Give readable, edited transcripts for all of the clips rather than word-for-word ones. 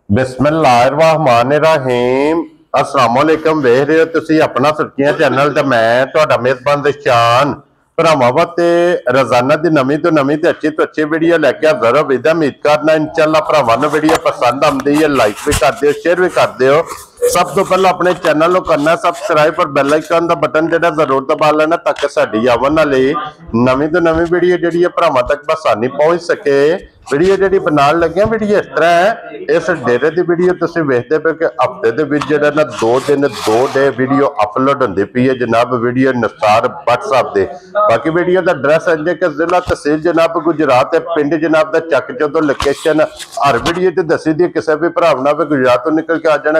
बिस्मिल्लाहिर्रहमानिर्रहीम अस्सलामुअलैकुम वेख रहे हो तुसी अपना सुर्खियां चैनल ते मैं तुहाडा मेजबान दशान भरावां वास्ते रोजाना दी नवीं तो नवीं ते अच्छी वीडियो लैके हाज़र हो। उम्मीद करना इंशाअल्लाह भरावां नूं वीडियो पसंद आउंदी है, लाइक भी कर दिओ, शेयर भी कर दिओ। सब तो पहले अपने चैनल को करना सबसक्राइब और बेल आइकन का बटन जो जरूर दबा लेना ताकि साडी आवन वाली नवीं तो नवीं वीडियो जी भरावां तक बसानी पहुंच सके। वीडियो जी बनाने लगे वीडियो इस तरह है, इस डेरे की वीडियो तुसीं वेखदे पे कि हफ्ते दे विच जिहड़ा ना 2 दिन 2 डे वीडियो अपलोड होंदी पई है जनाब। वीडियो निसार व्हाट्सएप दे बाकी वीडियो का एड्रैस है कि जिला तहसील जनाब गुजरात है, पिंड जनाब दा चक चौधो लोकेशन हर वीडियो च दसी दी। किसी भी भरा ना भी गुजरात तो निकल के आ जाना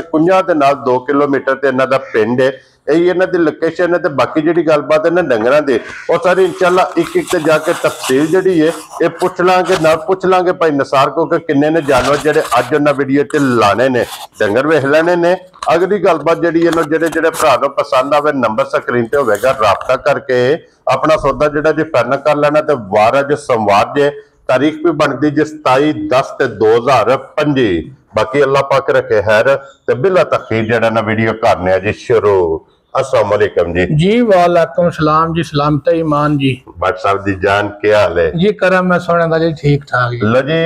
कुंजा दे नाल 2 किलोमीटर ते इन्हां दा पिंड है, यही इन्हां दी लोकेशन है। बाकी जी गलबात है ना डंगरां दी और सारी इंशाअल्लाह एक एक जाके तफसील जी है ये पूछ लांगे ना पूछ लांगे भाई निसार को कि किन्ने ने जानवर जेडे अज उन्हां वीडियो च लाने ने डंगर वेख लेने ने। अगली गलबात जी जेडे भरा नूं पसंद आवे नंबर स्क्रीन ते होवेगा, राबता करके अपना सौदा जेड़ा जी फाइनल कर लेना। तो वार अज सोमवार जे तारीख भी बनती जी 27/10/2025। बाकी अल्लाह पाक रखे खैर ते बिला तखीर जेड़ा ना वीडियो करने जी शुरू। अस्सलाम वालेकुम जी वालेकुम सलाम जी, सलामत ईमान जी। भट्ट साहब दी जान क्या हाल है जी? करम मैं सुने दा जी ठीक ठाक जी। लो जी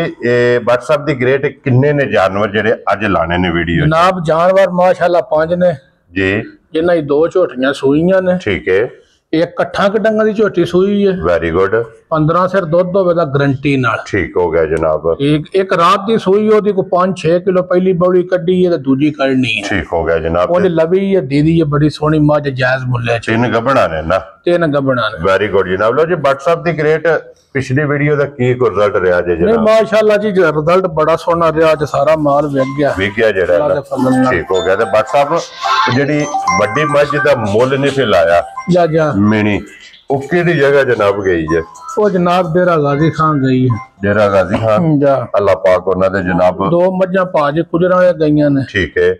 भट्ट साहब दी ग्रेट किन्ने ने जानवर जेड़े अज लाने ने वीडियो जनाब? जानवर माशाल्लाह 5 ने जी, जिन्हां दी 2 झोटियां सूईयां ने। ठीक है, एक कट्ठा डंगा दी झोटी सूई है, वेरी गुड। 15 सिर दुध होवे दा गारंटी नाल, ठीक हो गया जनाब। एक रात दी सूई ओदी को 5-6 किलो पहली बौली कड्डी है ते दूजी कढ़नी है, ठीक हो गया जनाब। ओने लवी है दीदी है बड़ी सोहनी मझ जायज मुल्ले च। 3 गबड़ा ने ना? 3 गबड़ा ने। वेरी गुड जनाब। लो जी भट्ट साहब दी ग्रेट पिछली वीडियो दा की रिजल्ट रहा जी नहीं जनाब? माशाल्लाह जी रिजल्ट बड़ा सोहना रहा च, सारा माल विक गया जेड़ा है ना, ठीक हो गया। ते भट्ट साहब जेडी वड्डी मझ दा मुੱਲ नहीं फिर लाया जा मिनी वो किहड़ी जगह जनाब गई है? वो जनाब डेरा गाजी खान गई है। डेरा गाजी खान जा अल्लाह पाक उन्हां दे जनाब 2 मझां भाज कुजरा गई ने, ठीक है।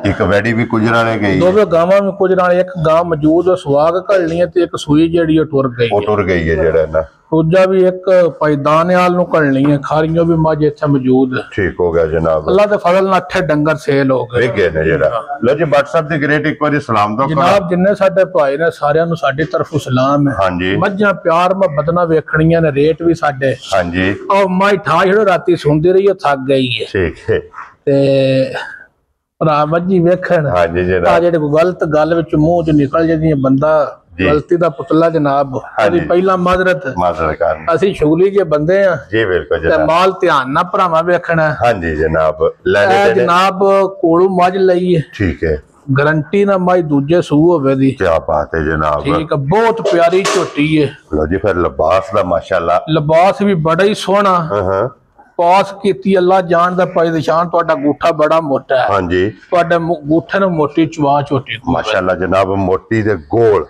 एक वैडी भी कुजरा ने गई, 2 गावां भी कुजरा, एक गांव मौजूद सुहाग घलनी है ते एक सूई जेड़ी टुर गई, वो टुर गई है जेड़ा ना। दूजा भी एक पैदानेवाल नु घलनी है, खारियों भी मझ इत्थे मौजूद है, ठीक हो गया जनाब। अल्लाह दे फजल नाल 8 डंगर सेल हो गए विक गए ने जेड़ा। लो जी भट्ट साहब दी ग्रेट एक बार सलाम दो जनाब। जिन्ने साडे भाई ने सारियां नु साडी तरफों सलाम है। हां जी, मझां प्यार मोहब्बत नाल वेखणियां ने, रेट भी साडे। हां जी, और माई ठा छड़ो राती सुनदी रही है, थक गई है, ठीक है। ते भरा मझी वेखण हां जी जनाब, जेडे गलत गल विच मुंह च निकल जांदी बंदा गलती दा पुतला जनाब। अभी पहला माजरत कर असि शुगली के बंदे हैं जी, बिल्कुल जनाब। माल ध्यान ना भरावा वेखना। हां जी जनाब, लेने जनाब कोलू मझ लई है, ठीक है, गारंटी ना मझ दूजे सूह होवे दी। क्या बात है जनाब, ठीक है, बहुत प्यारी झोटी है। लो जी फिर लिबास दा माशाल्लाह, लिबास भी बड़ा ही सोहना पास कीती अल्लाह जान दा पाई निशान। तुहाडा गूठा बड़ा मोटा है। हां जी, तुहाडे गूठे नु मोटी चवा झोटी माशाल्लाह जनाब, मोटी दे गोल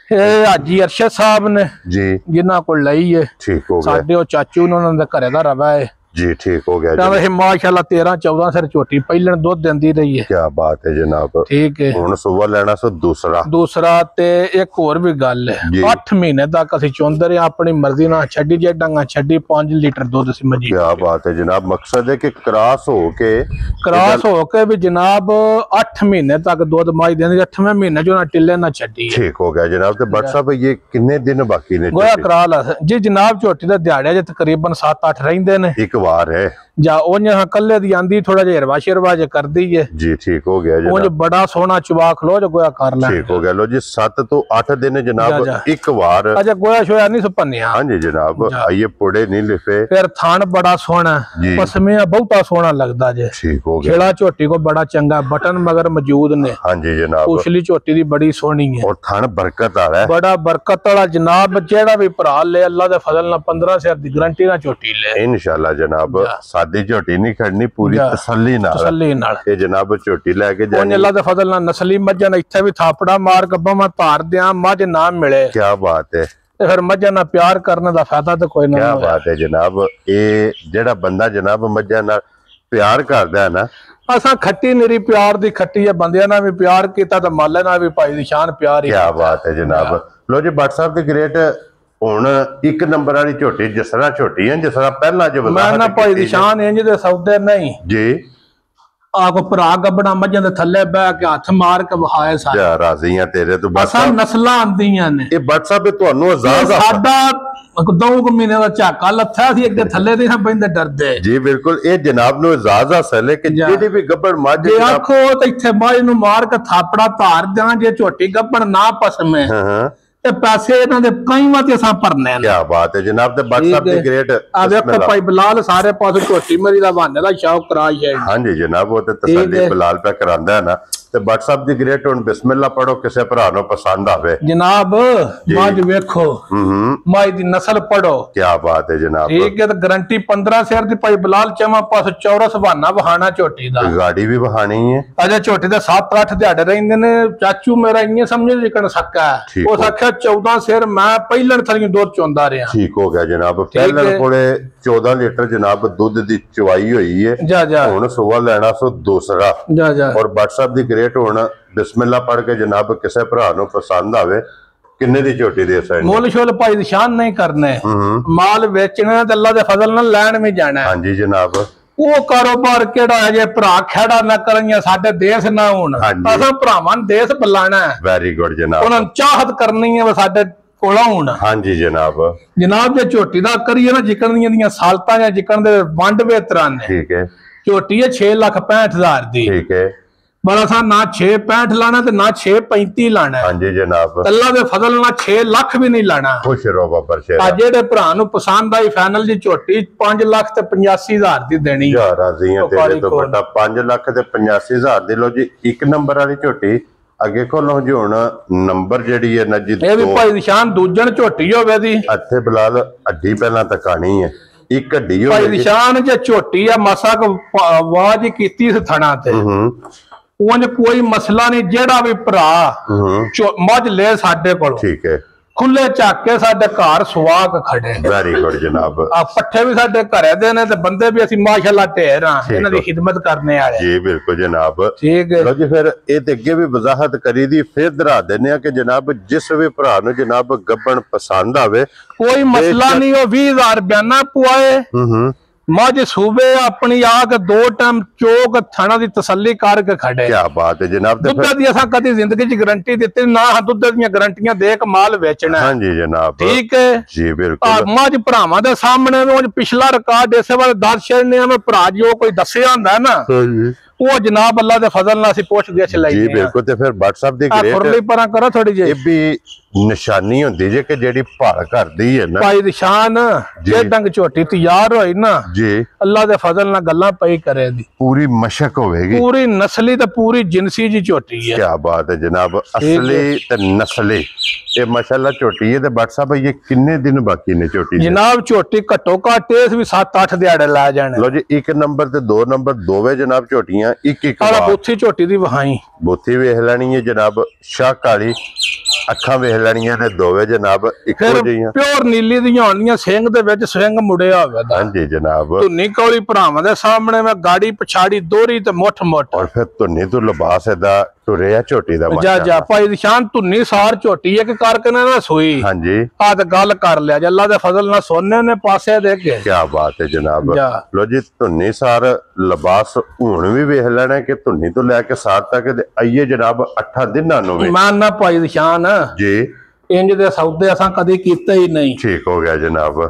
हाजी अरशद साहब ने जी जिन्हां को लई है, ठीक हो गया। साडे चाचू ने उन्हां दे घरे दा रवा है जी, ठीक हो गया। माशाल्लाह 13-14 सिर झोटी पहले दूध देंदी रही है। क्या बात है जनाब, ठीक है। हुण सुबह लेना सो दूसरा ते एक और भी गल है, 8 महीने तक असि चोंदे रहे अपनी मर्जी ना छड्डी जे डंगा छड्डी 5 लीटर दूध सी मजी। क्या बात है जनाब, मकसद है कि क्रॉस होके भी जनाब 8 महीने तक दूध माई देंदी, 8वें महीने जो ना टिल्ले ना छड्डी। ठीक हो गया जनाब। ते भट्ट साहब ये कितने दिन बाकी ने गोया करा ला जी जनाब? झोटी दा दिहाड़े तकरीबन 7-8 रहिंदे ने, एक वार है जा ओने कल्ले दी आंदी थोड़ा जिहा हिरवा शिरवा कर दी है जी, ठीक हो गया जी। ओने बड़ा सोना चवा खलो जो गोया कर ले, ठीक हो गया। लो जी 7 तो 8 दिन जनाब एक वार। अच्छा गोया शोया नहीं सुपन्या? हां जी जनाब, ये पुड़े नहीं लिफे, फिर थान बड़ा सोना पसमे बहुता सोना लगदा जे, ठीक हो गया। खेड़ा झोटी को बड़ा चंगा, बटन मगर मौजूद ने। हां जी जनाब, उछली झोटी दी बड़ी सोहनी है और थान बरकत वाला है, बड़ा बरकत वाला जनाब। जेड़ा भी भरा ले अल्लाह दे फजल नाल 15 सिर दी गारंटी ना झोटी ले इंशाअल्लाह जनाब। सादी झोटी नहीं खड़नी, पूरी तसल्ली नाल ये जनाब झोटी लेके जानी। अल्लाह दे फजल नाल नस्ली मझां इत्थे भी थापड़ा मार गब्बा मैं धार दियां मझ ना मिले। क्या बात है, फिर मझां नाल प्यार करने दा फायदा तो कोई ना। क्या बात है जनाब, ये जेड़ा बंदा जनाब मझां नाल प्यार करदा है ना, असा खट्टी निरी प्यार दी खट्टी है, बंदियां नाल भी प्यार कीता ते माले नाल भी भाई निशान प्यार ही। क्या बात है जनाब। लो जी भट्ट साहब दी ग्रेट ਹੁਣ ਇੱਕ ਨੰਬਰ ਵਾਲੀ ਝੋਟੀ ਜਿਸ ਤਰ੍ਹਾਂ ਝੋਟੀ ਹੈ, ਜਿਸ ਤਰ੍ਹਾਂ ਪਹਿਲਾਂ ਜੋ ਮੈਂ ਨਾ ਭਾਈ ਨਿਸ਼ਾਨ ਇੰਜ ਦੇ ਸੌਦੇ ਨਹੀਂ ਜੀ ਆ ਕੋ ਭਰਾ ਗੱਬਣਾ ਮੱਝਾਂ ਦੇ ਥੱਲੇ ਬਹਿ ਕੇ ਹੱਥ ਮਾਰ ਕੇ ਵਹਾਏ ਸਾਰੇ ਯਾ ਰਾਜ਼ੀਆਂ ਤੇਰੇ ਤੋਂ ਬਸ ਅਸਾਂ ਨਸਲਾਂ ਆਂਦੀਆਂ ਨੇ ਇਹ WhatsApp ਤੁਹਾਨੂੰ ਆਜ਼ਾਦ ਸਾਡਾ 2 ਮਹੀਨੇ ਦਾ ਝਾਕਾ ਲੱਥਾ ਸੀ ਅੱਗੇ ਥੱਲੇ ਦੇ ਨਾ ਪੈਂਦੇ ਡਰਦੇ ਜੀ ਬਿਲਕੁਲ ਇਹ ਜਨਾਬ ਨੂੰ ਇਜਾਜ਼ਤ ਹਾਸਲ ਹੈ ਕਿ ਜਿਹੜੀ ਵੀ ਗੱਬੜ ਮੱਝ ਜੇ ਆਖੋ ਤੇ ਇੱਥੇ ਮੱਝ ਨੂੰ ਮਾਰ ਕੇ ਥਾਪੜਾ ਧਾਰ ਦੇਣਾ ਜੇ ਝੋਟੀ ਗੱਬੜ ਨਾ ਪਸਮੇ ਤੇ ਪੈਸੇ ਇਹਨਾਂ ਦੇ ਕਈ ਵਾਰ ਅਸਾਂ ਭਰਨੇ ਨੇ। ਕੀ ਬਾਤ ਹੈ ਜਨਾਬ ਤੇ WhatsApp ਦੀ ਗ੍ਰੇਟ ਆ ਵੇਖੋ ਭਾਈ ਬਲਾਲ ਸਾਰੇ ਪਾਸੇ ਝੋਟੀ ਮਰੀ ਦਾ ਬਹਾਨੇ ਦਾ ਸ਼ੌਕ ਕਰਾਈ ਹੈ। ਹਾਂਜੀ ਜਨਾਬ ਉਹ ਤੇ ਤਸੱਲੀ ਬਲਾਲ ਪਾ ਕਰਾਂਦਾ ਹੈ ਨਾ ਤੇ WhatsApp ਦੀ ਗ੍ਰੇਟ ਹੁਣ ਬਿਸਮਿਲ੍ਲਾ ਪੜੋ ਕਿਸੇ ਭਰਾ ਨੂੰ ਪਸੰਦ ਆਵੇ ਜਨਾਬ ਮੱਝ ਵੇਖੋ ਮੱਝ ਦੀ ਨਸਲ ਪੜੋ ਕੀ ਬਾਤ ਹੈ ਜਨਾਬ ਠੀਕ ਹੈ ਤੇ ਗਾਰੰਟੀ 15 ਸਿਰ ਦੀ ਭਾਈ ਬਲਾਲ ਚਮਾ ਪਾਸ ਚੌਰਸ ਬਹਾਨਾ ਵਹਾਣਾ ਝੋਟੀ ਦਾ ਗਾੜੀ ਵੀ ਵਹਾਣੀ ਹੈ ਅਜੇ ਝੋਟੀ ਦੇ 7-8 ਦਿਹਾੜੇ ਰਹਿੰਦੇ ਨੇ ਚਾਚੂ ਮੇਰਾ ਇੰਨੇ ਸਮਝੇ ਜਿਕਣ ਸੱਕਾ ਉਹ ਸੱਕਾ 14 ਸਿਰ ਮੈਂ ਪਹਿਲਣ ਥਲੀਂ ਦੁੱਧ ਚੋਂਦਾ ਰਿਹਾ ਠੀਕ ਹੋ ਗਿਆ ਜਨਾਬ ਪਹਿਲਣ ਕੋਲੇ 14 ਲੀਟਰ ਜਨਾਬ ਦੁੱਧ ਦੀ ਚਵਾਈ ਹੋਈ ਹੈ ਜਾ ਹੁਣ ਸੁਬਾ ਲੈਣਾ ਸੋ ਦੂਸਰਾ ਜਾ ਔਰ WhatsApp ਦੀ ਗ੍ਰੇਟ ਹੁਣ ਬਿਸਮਿਲ੍ਲਾ ਪੜ ਕੇ ਜਨਾਬ ਕਿਸੇ ਭਰਾ ਨੂੰ ਪਸੰਦ ਆਵੇ ਕਿੰਨੇ ਦੀ ਝੋਟੀ ਦੇ ਸਾਈਨ ਮੁੱਲ ਸ਼ੁੱਲ ਭਾਈ ਨਿਸ਼ਾਨ ਨਹੀਂ ਕਰਨੇ ਮਾਲ ਵੇਚਣਾ ਤੇ ਅੱਲਾ ਦੇ ਫਜ਼ਲ ਨਾਲ ਲੈਣ ਵੀ ਜਾਣਾ ਹਾਂਜੀ ਜਨਾਬ ਉਹ ਕਾਰੋਬਾਰ ਕਿਹੜਾ ਹੈ ਜੇ ਭਰਾ ਖੜਾ ਨਾ ਕਰੀਆਂ ਸਾਡੇ ਦੇਸ਼ ਨਾ ਹੋਣ ਅਸਾਂ ਭਰਾਵਾਂ ਨੂੰ ਦੇਸ਼ ਬੁਲਾਣਾ ਵੈਰੀ ਗੁੱਡ ਜਨਾਬ ਉਹਨਾਂ ਨੂੰ ਚਾਹਤ ਕਰਨੀ ਹੈ ਸਾਡੇ ਕੋਲ ਹੁਣ ਹਾਂਜੀ ਜਨਾਬ ਜੇ ਝੋਟੀ ਦਾ ਕਰੀਏ ਨਾ ਜਿਕਣ ਦੀਆਂ ਸਾਲਤਾਂ ਜਾਂ ਜਿਕਣ ਦੇ ਵੰਡ ਵੇਤਰਾਂ ਨੇ ਠੀਕ ਹੈ ਝੋਟੀ ਹੈ 6,65,000 ਦੀ ਠੀਕ ਹੈ ਬੜਾ ਸਾ ਨਾ 665 ਲਾਣਾ ਤੇ ਨਾ 635 ਲਾਣਾ ਹਾਂਜੀ ਜਨਾਬ ਅੱਲਾ ਦੇ ਫਜ਼ਲ ਨਾਲ 6 ਲੱਖ ਵੀ ਨਹੀਂ ਲਾਣਾ ਖੁਸ਼ ਰਹੋ ਬਾਬਰ ਸ਼ੇਰ ਆ ਜਿਹੜੇ ਭਰਾ ਨੂੰ ਪਸੰਦ ਆਈ ਫਾਈਨਲ ਦੀ ਝੋਟੀ 5 ਲੱਖ ਤੇ 85,000 ਦੀ ਦੇਣੀ ਯਾ ਰਾਜ਼ੀਆਂ ਤੇਰੇ ਤੋਂ ਵੱਡਾ 5 ਲੱਖ ਤੇ 85,000 ਦੀ ਲੋ ਜੀ ਇੱਕ ਨੰਬਰ ਵਾਲੀ ਝੋਟੀ ਅੱਗੇ ਕੋਲੋਂ ਜੀ ਹੁਣ ਨੰਬਰ ਜਿਹੜੀ ਹੈ ਨਾ ਜੀ ਇਹ ਵੀ ਭਾਈ ਨਿਸ਼ਾਨ ਦੂਜਣ ਝੋਟੀ ਹੋਵੇ ਦੀ ਇੱਥੇ ਬਲਾਲ ਅੱਡੀ ਪਹਿਲਾਂ ਤਕਾਣੀ ਹੈ ਇੱਕ ਅੱਡੀ ਹੋਵੇ ਭਾਈ ਨਿਸ਼ਾਨ ਜੇ ਝੋਟੀ ਆ ਮਾਸਾ ਕੋ ਆਵਾਜ਼ ਕੀਤੀ ਇਸ ਥਣਾ ਤੇ ਉਂਝ ਕੋਈ ਮਸਲਾ ਨਹੀਂ ਜਿਹੜਾ ਵੀ ਭਰਾ ਮੱਝ ਲੈ ਸਾਡੇ ਕੋਲ ਠੀਕ ਹੈ ਖੁੱਲੇ ਝਾਕੇ ਸਾਡੇ ਘਰ ਸੁਆਗ ਖੜੇ ਵੈਰੀ ਗੁੱਡ ਜਨਾਬ ਆ ਪੱਠੇ ਵੀ ਸਾਡੇ ਘਰੇ ਦੇ ਨੇ ਤੇ ਬੰਦੇ ਵੀ ਅਸੀਂ ਮਾਸ਼ਾਅੱਲਾ ਢੇਰ ਆ ਇਹਨਾਂ ਦੀ ਖਿਦਮਤ ਕਰਨੇ ਵਾਲੇ ਜੀ ਬਿਲਕੁਲ ਜਨਾਬ ਠੀਕ ਹੈ ਲੋ ਜੀ ਫਿਰ ਇਹ ਤੇ ਅੱਗੇ ਵੀ ਵਜ਼ਾਹਤ ਕਰੀ ਦੀ ਫਿਰ ਦਰਾ ਦਿੰਨੇ ਆ ਕਿ ਜਨਾਬ ਜਿਸ ਵੀ ਭਰਾ ਨੂੰ ਜਨਾਬ ਗੱਬਣ ਪਸੰਦ ਆਵੇ ਕੋਈ ਮਸਲਾ ਨਹੀਂ ਉਹ 20,000 ਬਿਆਨਾ ਪੁਆਏ ਮੱਝ ਸੂਬੇ ਆਪਣੀ ਆ ਕੇ 2 ਟਾਈਮ ਚੋਕ ਥਣਾ ਦੀ ਤਸੱਲੀ ਕਰਕੇ ਖੜੇ ਕੀ ਬਾਤ ਹੈ ਜਨਾਬ ਦੁੱਧ ਦੀ ਅਸਾਂ ਕਦੀ ਜ਼ਿੰਦਗੀ 'ਚ ਗਾਰੰਟੀ ਦਿੱਤੀ ਨਾ ਦੁੱਧ ਦੀਆਂ ਗਾਰੰਟੀਆਂ ਦੇ ਕੇ ਮਾਲ ਵੇਚਣਾ ਹਾਂਜੀ ਜਨਾਬ ਠੀਕ ਹੈ ਜੀ ਬਿਲਕੁਲ ਮੱਝ ਭਰਾਵਾਂ ਦੇ ਸਾਹਮਣੇ ਉਹ ਪਿਛਲਾ ਰਿਕਾਰਡ ਇਸੇ ਵਾਲੇ ਦਰਸ਼ਕ ਨੇ ਮੈਂ ਭਰਾ ਜੀ ਉਹ ਕੋਈ ਦੱਸਿਆ ਹੁੰਦਾ ਨਾ ਉਹ ਜਨਾਬ ਅੱਲਾ ਦੇ ਫਜ਼ਲ ਨਾਲ ਅਸੀਂ ਪੁੱਛ ਗਿੱਛ ਲਈ ਜੀ ਬਿਲਕੁਲ ਤੇ ਫਿਰ WhatsApp ਦੀ ਗ੍ਰੇਟ ਖੁਰਲੀ ਪਰਾਂ ਕਰੋ ਥੋੜੀ ਜਿਹੀ ਇਹ ਵੀ ਨਿਸ਼ਾਨੀ ਹੁੰਦੀ ਜੇ ਕਿ ਜਿਹੜੀ ਭਾਲ ਕਰਦੀ ਹੈ ਨਾ ਭਾਈ ਨਿਸ਼ਾਨ ਜੇ ਡੰਗ ਝੋਟੀ ਤਿਆਰ ਹੋਈ ਨਾ ਜੀ ਅੱਲਾ ਦੇ ਫਜ਼ਲ ਨਾਲ ਗੱਲਾਂ ਪਈ ਕਰੇ ਦੀ ਪੂਰੀ ਮਸ਼ਕ ਹੋਵੇਗੀ ਪੂਰੀ ਨਸਲੀ ਤੇ ਪੂਰੀ ਜਿਨਸੀ ਜੀ ਝੋਟੀ ਹੈ ਕੀ ਬਾਤ ਹੈ ਜਨਾਬ ਅਸਲੀ ਤੇ ਨਸਲੀ ਇਹ ਮਾਸ਼ਾਅੱਲਾ ਝੋਟੀ ਹੈ ਤੇ WhatsApp ਇਹ ਕਿੰਨੇ ਦਿਨ ਬਾਕੀ ਨੇ ਝੋਟੀ ਜਨਾਬ ਝੋਟੀ ਘੱਟੋ ਘੱਟ ਇਸ ਵੀ 7-8 ਦਿਹਾੜੇ ਲਾ ਜਾਣੇ ਲੋ ਜੀ 1 ਨੰਬਰ ਤੇ 2 ਨੰਬਰ ਦੋਵੇਂ ਜਨਾਬ ਝੋਟੀਆਂ ਇੱਕ ਵਾਲਾ ਬੁੱਥੀ ਝੋਟੀ ਦੀ ਵਹਾਈ ਬੁੱਥੀ ਵੇਖ ਲੈਣੀ ਹੈ ਜਨਾਬ ਸ਼ਾਹ ਕਾਲੀ ਅੱਖਾਂ ਵੇਖ ਲੈਣੀਆਂ ਨੇ ਦੋਵੇਂ ਜਨਾਬ ਇੱਕੋ ਜਿਹੀਆਂ ਪਿਓਰ ਨੀਲੀ ਦੀਆਂ ਹੋਣੀਆਂ ਸਿੰਘ ਦੇ ਵਿੱਚ ਸਿੰਘ ਮੁੜਿਆ ਹੋਵੇਗਾ ਹਾਂਜੀ ਜਨਾਬ ਧੁੰਨੀ ਕੌਲੀ ਭਰਾਵਾਂ ਦੇ ਸਾਹਮਣੇ ਮੈਂ ਗਾੜੀ ਪਛਾੜੀ ਦੋਰੀ ਤੇ ਮੁੱਠ ਔਰ ਫਿਰ ਧੁੰਨੀ ਤੋਂ ਲਿਬਾਸ ਇਹਦਾ ਟੁਰਿਆ ਝੋਟੀ ਦਾ ਜਾ ਭਾਈ ਨਿਸ਼ਾਨ ਧੁੰਨੀ ਸਾਰ ਝੋਟੀ ਇੱਕ ਕਰਕੇ ਨਾ ਸੋਈ ਹਾਂਜੀ ਆ ਤੇ ਗੱਲ ਕਰ ਲਿਆ ਜੇ ਅੱਲਾ ਦੇ ਫਜ਼ਲ ਨਾਲ ਸੋਨੇ ਨੇ ਪਾਸੇ ਦੇ ਕੇ ਕੀ ਬਾਤ ਹੈ ਜਨਾਬ ਲੋ ਜੀ ਧੁੰਨੀ ਸਾਰ ਲਿਬਾਸ ਹੁਣ ਵੀ ਵੇਖ ਲੈਣਾ ਕਿ ਧੁੰਨੀ ਤੋਂ ਲੈ ਕੇ ਸਾਰ ਤੱਕ ਆਈਏ ਜਨਾਬ 8 ਦਿਨਾਂ ਨੂੰ ਇਮਾਨ ਨਾ ਭਾਈ ਨਿਸ਼ਾਨ ਜੀ ਇੰਜ ਦੇ ਸੌਦੇ ਅਸਾਂ ਕਦੇ ਕੀਤੇ ਹੀ ਨਹੀਂ ਠੀਕ ਹੋ ਗਿਆ ਜਨਾਬ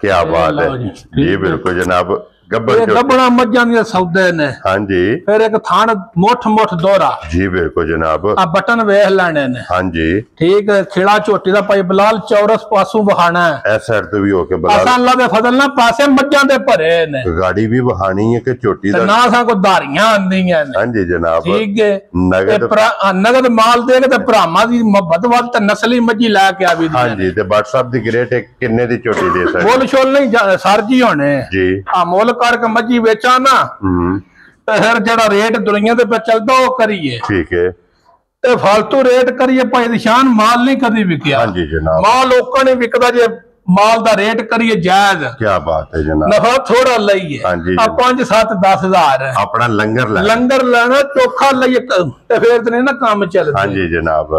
ਕੀ ਬਾਤ ਹੈ ਜੀ ਬਿਲਕੁਲ ਜਨਾਬ ਗੱਬਣਾ ਮੱਝਾਂ ਦੀਆਂ ਸੌਦੇ ਨੇ ਹਾਂਜੀ ਫਿਰ ਇੱਕ ਥਾਣ ਮੁੱਠ ਦੋਰਾ ਜੀ ਬਿਲਕੁਲ ਜਨਾਬ ਆ ਬਟਨ ਵੇਖ ਲੈਣੇ ਨੇ ਹਾਂਜੀ ਠੀਕ ਹੈ ਖੇੜਾ ਝੋਟੀ ਦਾ ਭਾਈ ਬਲਾਲ ਚੌਰਸ ਪਾਸੋਂ ਵਹਾਣਾ ਹੈ ਇਸ ਸਾਈਡ ਤੋਂ ਵੀ ਹੋ ਕੇ ਬਲਾਲ ਅਸਾਂ ਅੱਲਾ ਦੇ ਫਜ਼ਲ ਨਾਲ ਪਾਸੇ ਮੱਝਾਂ ਦੇ ਭਰੇ ਨੇ ਗਾੜੀ ਵੀ ਵਹਾਣੀ ਹੈ ਕਿ ਝੋਟੀ ਦਾ ਨਾ ਅਸਾਂ ਕੋ ਧਾਰੀਆਂ ਆਂਦੀਆਂ ਨੇ ਹਾਂਜੀ ਜਨਾਬ ਠੀਕ ਹੈ ਨਗਦ ਮਾਲ ਦੇ ਕੇ ਤੇ ਭਰਾਵਾਂ ਦੀ ਮੁਹੱਬਤ ਵੱਲ ਤੇ ਨਸਲੀ ਮੱਝੀ ਲੈ ਕੇ ਆਵੀ ਹਾਂਜੀ ਤੇ WhatsApp ਦੀ ਗ੍ਰੇਟ ਕਿੰਨੇ ਦੀ ਝੋਟੀ ਦੇ ਸਕਦੇ ਮੁੱਲ ਛੋਲ ਨਹੀਂ ਸਰਜੀ ਹੋਣੇ ਜੀ ਆ ਮੁੱਲ ਕਰਕੇ ਮੱਝੀ ਵੇਚਾਂ ਨਾ ਤੇ ਫਿਰ ਜਿਹੜਾ ਰੇਟ ਦੁਨੀਆ ਦੇ ਵਿੱਚ ਚੱਲਦਾ ਉਹ ਕਰੀਏ ਠੀਕ ਹੈ ਤੇ ਫालतू ਰੇਟ ਕਰੀਏ ਭਾਈ ਨਿਸ਼ਾਨ ਮਾਲ ਨਹੀਂ ਕਦੀ ਵਿਕਿਆ ਹਾਂਜੀ ਜਨਾਬ ਮਾਲ ਲੋਕਾਂ ਨੇ ਵਿਕਦਾ ਜੇ ਮਾਲ ਦਾ ਰੇਟ ਕਰੀਏ ਜਾਇਜ਼ ਕੀ ਬਾਤ ਹੈ ਜਨਾਬ ਨਫਾ ਥੋੜਾ ਲਈਏ ਆ 5-7-10,000 ਆਪਣਾ ਲੰਗਰ ਲੈਣਾ ਚੋਖਾ ਲਈਏ ਤੇ ਫਿਰ ਤੇ ਨਹੀਂ ਨਾ ਕੰਮ ਚੱਲਦਾ ਹਾਂਜੀ ਜਨਾਬ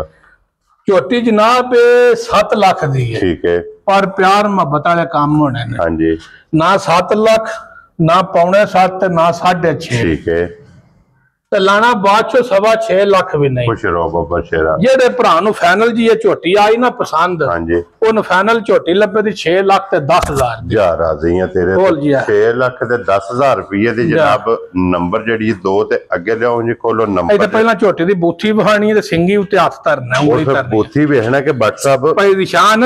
ਝੋਟੀ ਜਨਾਬ 7 ਲੱਖ ਦੀ ਹੈ। ਠੀਕ ਹੈ। ਪਰ ਪਿਆਰ ਮੁਹੱਬਤ ਵਾਲੇ ਕੰਮ ਹੋਣੇ ਨੇ। ਹਾਂਜੀ। ਨਾ 7 ਲੱਖ ਨਾ ਪੌਣੇ 7 ਨਾ 6.5। ਠੀਕ ਹੈ। ਤੇ ਲਾਣਾ ਬਾਅਦ ਚੋਂ 6.5 ਲੱਖ ਵੀ ਨਹੀਂ। ਖੁਸ਼ ਰਹੋ ਬਾਬਾ ਸ਼ੇਰਾ। ਜਿਹੜੇ ਭਰਾ ਨੂੰ ਫਾਈਨਲ ਜੀ ਇਹ ਝੋਟੀ ਆਈ ਨਾ ਪਸੰਦ, ਹਾਂਜੀ, ਉਹਨੂੰ ਫਾਈਨਲ ਝੋਟੀ ਲੱਭੇ ਦੀ 6 ਲੱਖ ਤੇ 10,000 ਜਾ ਰਾਜ਼ੀ ਆ ਤੇਰੇ 6 ਲੱਖ ਤੇ 10,000 ਰੁਪਏ ਦੀ ਜਨਾਬ। ਨੰਬਰ ਜਿਹੜੀ 2 ਤੇ ਅੱਗੇ ਲਿਆਓ ਜੀ, ਖੋਲੋ ਨੰਬਰ। ਇਹ ਤਾਂ ਪਹਿਲਾਂ ਝੋਟੀ ਦੀ ਬੂਥੀ ਵਹਾਣੀ ਤੇ ਸਿੰਗੀ ਉੱਤੇ ਹੱਥ ਧਰਨਾ, ਉਂਗਲੀ ਧਰਨੀ। ਬੂਥੀ ਵੇਖਣਾ ਕਿ WhatsApp ਭਾਈ ਨਿਸ਼ਾਨ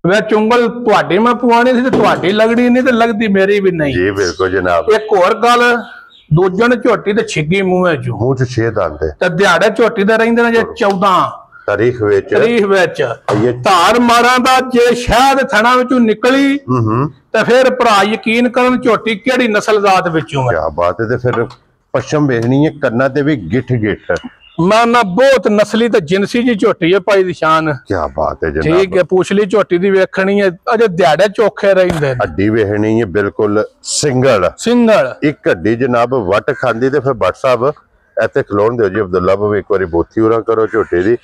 ਵੇ ਚੁੰਗਲ ਤੁਹਾਡੀ ਮੈਂ ਪਵਾਣੀ ਸੀ ਤੇ ਤੁਹਾਡੀ ਲੱਗਣੀ ਨਹੀਂ ਤੇ ਲੱਗਦੀ ਮੇਰੀ ਵੀ ਨਹੀਂ। ਜੀ ਬਿਲਕੁਲ ਜਨਾਬ। ਇੱਕ ਹੋਰ ਗੱਲ, ਦੂਜਣ ਝੋਟੀ ਤੇ ਛਿੱਗੀ ਮੂੰਹ ਚ, ਮੂੰਹ ਚ 6 ਦੰਦ ਤੇ ਦਿਹਾੜੇ ਝੋਟੀ ਦੇ ਰਹਿੰਦੇ ਨੇ ਜੇ 14 ਤਾਰੀਖ ਵਿੱਚ ਧਾਰ ਮਾਰਾਂ ਦਾ ਜੇ ਸ਼ਹਿਦ ਥਣਾ ਵਿੱਚੋਂ ਨਿਕਲੀ ਤੇ ਫਿਰ ਭਰਾ ਯਕੀਨ ਕਰਨ ਝੋਟੀ ਕਿਹੜੀ ਨਸਲ ਜ਼ਾਤ ਵਿੱਚੋਂ ਹੈ। ਕੀ ਬਾਤ ਹੈ। ਤੇ ਫਿਰ ਪਸ਼ਮ ਵੇਖਣੀ ਹੈ, ਕੰਨਾਂ ਤੇ ਵੀ ਗਿੱਠ ਗਿੱਠ ਮੈਂ ਨਾ ਬਹੁਤ ਨਸਲੀ ਤੇ ਜਿੰਸੀ ਜੀ ਝੋਟੀ ਹੈ ਭਾਈ ਦੀ ਸ਼ਾਨ। ਕੀ ਬਾਤ ਹੈ ਜਨਾਬ। ਠੀਕ ਹੈ। ਪੁੱਛਲੀ ਝੋਟੀ ਦੀ ਵੇਖਣੀ ਹੈ, ਅਜੇ ਦਿਹਾੜੇ ਚੋਖੇ ਰਹਿੰਦੇ ਨੇ। ਹੱਡੀ ਵੇਖਣੀ ਹੈ ਬਿਲਕੁਲ ਸਿੰਗਲ ਇੱਕ ਹੱਡੀ ਜਨਾਬ ਵੱਟ ਖਾਂਦੀ। ਤੇ ਫਿਰ WhatsApp ਇੱਥੇ ਖਲੋਣ ਦਿਓ ਜੀ ਅਬਦੁੱਲਾ ਬਾਬੂ, ਇੱਕ ਵਾਰੀ ਬੋਥੀ ਉਰਾ ਕਰੋ ਝੋਟੀ ਦੀ।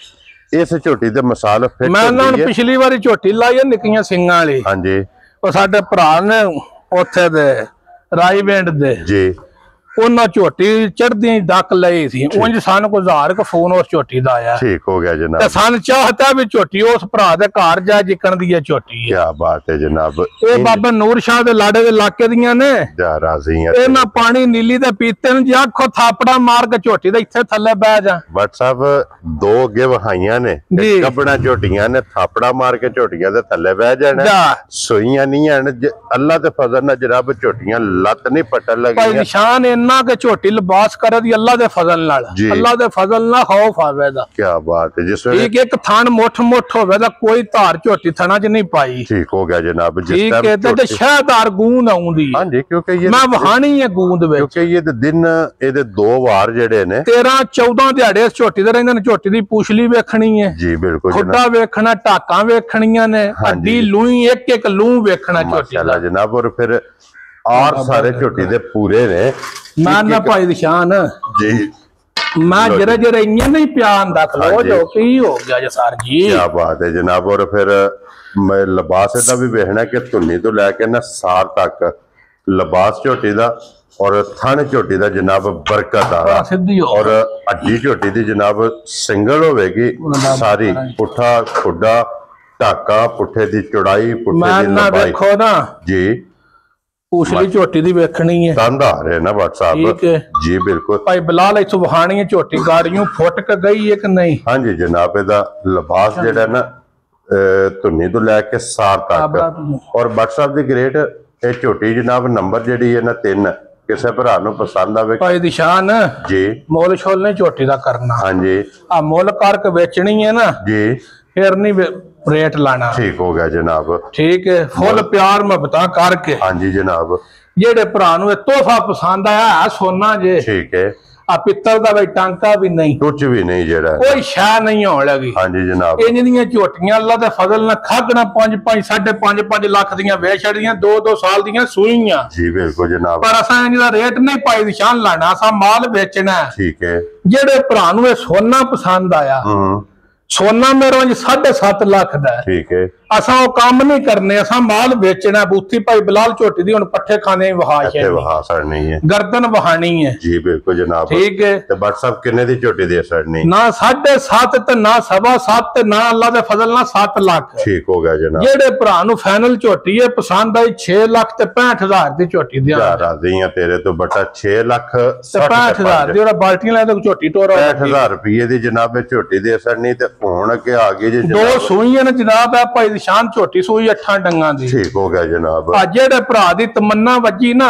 ਇਸ ਝੋਟੀ ਦੇ ਮਸਾਲ ਫਿੱਟ ਮੈਂ ਨਾ ਪਿਛਲੀ ਵਾਰੀ ਝੋਟੀ ਲਾਈ ਨਿੱਕੀਆਂ ਸਿੰਘਾਂ ਵਾਲੀ। ਹਾਂਜੀ। ਉਹ ਸਾਡੇ ਭਰਾ ਨੇ ਉੱਥੇ ਦੇ ਰਾਈਵਿੰਡ ਦੇ ਜੀ, ਉਹਨਾਂ ਝੋਟੀ ਚੜ੍ਹਦੀ ਡੱਕ ਲਈ ਸੀ। ਉਂਝ ਸਾਨੂੰ ਕੋਈ 1000 ਕ ਫੋਨ ਉਸ ਝੋਟੀ ਦਾ ਆਇਆ। ਠੀਕ ਹੋ ਗਿਆ ਜਨਾਬ। ਤੇ ਸਾਨੂੰ ਚਾਹਤਾ ਵੀ ਝੋਟੀ ਉਸ ਭਰਾ ਦੇ ਘਰ ਜਾ ਜਿੱਕਣ ਦੀ ਇਹ ਝੋਟੀ ਹੈ। ਕੀ ਬਾਤ ਹੈ ਜਨਾਬ। ਇਹ ਬਾਬਾ ਨੂਰ ਸ਼ਾਹ ਦੇ ਲਾੜੇ ਦੇ ਇਲਾਕੇ ਦੀਆਂ ਨੇ। ਜਾ ਰਾਜ਼ੀ ਆ। ਇਹਨਾਂ ਪਾਣੀ ਨੀਲੀ ਦੇ ਪੀਤੇ ਨੂੰ ਜਾਂ ਆਖੋ ਥਾਪੜਾ ਮਾਰ ਕੇ ਝੋਟੀ ਦੇ ਇੱਥੇ ਥੱਲੇ ਬਹਿ ਜਾ। WhatsApp 2 ਅੱਗੇ ਵਹਾਈਆਂ ਨੇ, ਕੱਪੜਾ ਝੋਟੀਆਂ ਨੇ, ਥਾਪੜਾ ਮਾਰ ਕੇ ਝੋਟੀਆਂ ਦੇ ਥੱਲੇ ਬਹਿ ਜਾਣਾ। ਸੋਈਆਂ ਨਹੀਂ ਹਨ। ਅੱਲਾ ਦੇ ਫਜ਼ਲ ਨਾਲ ਜਨਾਬ ਝੋਟੀਆਂ ਲੱਤ ਨਹੀਂ ਪਟਣ ਲੱਗੀਆਂ। ਭਾਈ ਨਿਸ਼ਾਨ ਇੰਨਾ ਕਿ ਝੋਟੀ ਲਿਬਾਸ ਕਰੇ ਦੀ ਅੱਲਾ ਦੇ ਫਜ਼ਲ ਨਾਲ, ਅੱਲਾ ਦੇ ਫਜ਼ਲ ਨਾਲ ਖੌਫ ਆਵੇ ਦਾ। ਕੀ ਬਾਤ ਹੈ। ਜਿਸ ਵੇਲੇ ਠੀਕ ਇੱਕ ਥਣ ਮੁੱਠ ਹੋਵੇ ਦਾ ਕੋਈ ਧਾਰ ਝੋਟੀ ਥਣਾ ਚ ਨਹੀਂ ਪਾਈ। ਠੀਕ ਹੋ ਗਿਆ ਜਨਾਬ। ਠੀਕ ਹੈ। ਤੇ ਸ਼ਹਿਦਾਰ ਗੂੰਦ ਆਉਂਦੀ। ਹਾਂਜੀ, ਕਿਉਂਕਿ ਇਹ ਮੈਂ ਵਹਾਣੀ ਹੈ ਗੂੰਦ ਵਿੱਚ। ਕਿਉਂਕਿ ਇਹ ਦਿਨ ਇਹਦੇ 2 ਵਾਰ ਜਿਹੜੇ ਨੇ 13-14 ਦਿਹਾੜੇ ਇਸ ਝੋਟੀ ਦੇ ਰਹਿੰਦੇ ਨੇ। ਝੋਟੀ ਦੀ ਪੁਛਲੀ ਵੇਖਣੀ ਹੈ। ਜੀ ਬਿਲਕੁਲ। ਖੁੱਡਾ ਵੇਖਣਾ, ਢਾਕਾਂ ਵੇਖਣੀਆਂ ਨੇ, ਹੱਡੀ ਲੂਈ ਇੱਕ ਲੂ ਵੇਖਣਾ ਝੋਟੀ ਦਾ ਜਨਾਬ। ਔਰ ਫਿਰ ਆਰ ਸਾਰੇ ਝੋਟੀ ਦੇ ਪੂਰੇ ਨੇ। ਮੈਂ ਨਾ ਭਾਈ ਨਿਸ਼ਾਨ ਜੀ, ਮੈਂ ਜਿਹੜੇ ਇੰਨੇ ਨਹੀਂ ਪਿਆਨ ਦਾ ਖਲੋ ਜੋ ਕੀ ਹੋ ਗਿਆ ਜੀ ਸਰ ਜੀ। ਕੀ ਬਾਤ ਹੈ ਜਨਾਬ। ਔਰ ਫਿਰ ਮੈਂ ਲਿਬਾਸ ਦਾ ਵੀ ਵੇਖਣਾ ਕਿ ਧੁੰਨੀ ਤੋਂ ਲੈ ਕੇ ਨਾ ਸਾਰ ਤੱਕ ਲਿਬਾਸ ਝੋਟੀ ਦਾ ਔਰ ਥਣ ਝੋਟੀ ਦਾ ਜਨਾਬ ਬਰਕਤ ਆ। ਔਰ ਹੱਡੀ ਝੋਟੀ ਦੀ ਜਨਾਬ ਸਿੰਗਲ ਹੋਵੇਗੀ ਸਾਰੀ। ਪੁੱਠਾ ਖੁੱਡਾ ਢਾਕਾ, ਪੁੱਠੇ ਦੀ ਚੌੜਾਈ, ਪੁੱਠੇ ਦੀ ਲੰਬਾਈ। ਵੇਖੋ ਨਾ ਜੀ, ਪੁਛਲੀ ਝੋਟੀ ਦੀ ਵੇਖਣੀ ਹੈ। ਦੰਦ ਆ ਰਹੇ ਨਾ WhatsApp। ਠੀਕ ਹੈ ਜੀ ਬਿਲਕੁਲ। ਭਾਈ ਬਲਾਲ ਇੱਥੋਂ ਵਹਾਣੀ ਹੈ ਝੋਟੀ ਗਾੜੀਆਂ ਫੁੱਟ ਕੇ ਗਈ ਹੈ ਕਿ ਨਹੀਂ। ਹਾਂਜੀ ਜਨਾਬ। ਇਹਦਾ ਲਿਬਾਸ ਜਿਹੜਾ ਨਾ ਧੁੰਨੀ ਤੋਂ ਲੈ ਕੇ ਸਾਰ ਤੱਕ। ਔਰ WhatsApp ਦੀ ਗ੍ਰੇਟ ਇਹ ਝੋਟੀ ਜਨਾਬ ਨੰਬਰ ਜਿਹੜੀ ਹੈ ਨਾ 3 ਕਿਸੇ ਭਰਾ ਨੂੰ ਪਸੰਦ ਆਵੇ ਭਾਈ ਦੀ ਸ਼ਾਨ ਜੀ, ਮੁੱਲ ਛੋਲ ਨੇ ਝੋਟੀ ਦਾ ਕਰਨਾ। ਹਾਂਜੀ। ਆ ਮੁੱਲ ਕਰਕੇ ਵੇਚਣੀ ਹੈ ਨਾ ਜੀ, ਫਿਰ ਨਹੀਂ ਰੇਟ ਲਾਣਾ। ਠੀਕ ਹੋ ਗਿਆ ਜਨਾਬ। ਠੀਕ ਹੈ। ਫੁੱਲ ਪਿਆਰ ਮੁਹੱਬਤਾਂ ਕਰਕੇ। ਹਾਂਜੀ ਜਨਾਬ। ਜਿਹੜੇ ਭਰਾ ਨੂੰ ਇਹ ਤੋਹਫਾ ਪਸੰਦ ਆਇਆ ਸੋਨਾ ਜੇ। ਠੀਕ ਹੈ। ਆ ਪਿੱਤਲ ਦਾ ਬਈ ਟਾਂਕਾ ਵੀ ਨਹੀਂ, ਕੁਝ ਵੀ ਨਹੀਂ, ਜਿਹੜਾ ਕੋਈ ਸ਼ੈ ਨਹੀਂ ਹੋਣ ਲੱਗੀ। ਹਾਂਜੀ ਜਨਾਬ। ਇੰਜ ਦੀਆਂ ਝੋਟੀਆਂ ਅੱਲਾ ਦੇ ਫਜ਼ਲ ਨਾਲ ਖਾਗਣਾ 5-5 5.5 ਲੱਖ ਦੀਆਂ ਵੇਚ ਛੜੀਆਂ 2-2 ਸਾਲ ਦੀਆਂ ਸੂਈਆਂ। ਜੀ ਬਿਲਕੁਲ ਜਨਾਬ। ਪਰ ਅਸਾਂ ਇਹਦਾ ਰੇਟ ਨਹੀਂ ਪਾਈ ਨਿਸ਼ਾਨ ਲਾਣਾ, ਅਸਾਂ ਮਾਲ ਵੇਚਣਾ। ਠੀਕ ਹੈ। ਜਿਹੜੇ ਭਰਾ ਨੂੰ ਇਹ ਸੋਨਾ ਪਸੰਦ ਆਇਆ, ਸੋਨਾ ਮੇਰੇ ਵਿੱਚ 7.5 ਲੱਖ ਦਾ। ਠੀਕ ਹੈ। ਅਸਾਂ ਉਹ ਕੰਮ ਨਹੀਂ ਕਰਨੇ, ਅਸਾਂ ਮਾਲ ਵੇਚਣਾ। ਬੂਥੀ ਭਾਈ ਬਲਾਲ ਝੋਟੀ ਦੀ ਹੁਣ ਪੱਠੇ ਖਾਣੇ ਵਹਾ ਛੜਨੀ ਹੈ, ਗਰਦਨ ਵਹਾਣੀ ਹੈ। ਜੀ ਬਿਲਕੁਲ ਜਨਾਬ। ਠੀਕ ਹੈ। ਤੇ WhatsApp ਕਿੰਨੇ ਦੀ ਝੋਟੀ ਦੇ ਛੜਨੀ? ਨਾ 7.5 ਤੇ ਨਾ 7.25 ਤੇ ਨਾ ਅੱਲਾ ਦੇ ਫਜ਼ਲ ਨਾਲ 7 ਲੱਖ। ਠੀਕ ਹੋ ਗਿਆ ਜਨਾਬ। ਜਿਹੜੇ ਭਰਾ ਨੂੰ ਫਾਈਨਲ ਝੋਟੀ ਹੈ ਪਸੰਦ ਆਈ 6 ਲੱਖ ਤੇ 65,000 ਦੀ ਝੋਟੀ ਦੀ ਰਾਜ਼ੀ ਆ ਤੇਰੇ ਤੋਂ ਬਟਾ 6 ਲੱਖ 65,000 ਦੀ। ਉਹਦਾ ਬਾਲਟੀਆਂ ਲੈ ਤੇ ਝੋਟੀ ਟੋਰਾ 65,000 ਰੁਪਏ ਦੀ ਜਨਾਬ ਝੋਟੀ ਦੇ ਛੜਨੀ। ਤੇ ਹੁਣ ਅੱਗੇ ਆ ਗਈ ਜੀ 2 ਸੂਈਆਂ ਨੇ ਜਨਾਬ। ਆ ਭਾਈ ਨਿਸ਼ਾਨ ਝੋਟੀ ਸੂਈ 8 ਡੰਗਾਂ ਦੀ। ਠੀਕ ਹੋ ਗਿਆ ਜਨਾਬ। ਆ ਜਿਹੜੇ ਭਰਾ ਦੀ ਤਮੰਨਾ ਵੱਜੀ ਨਾ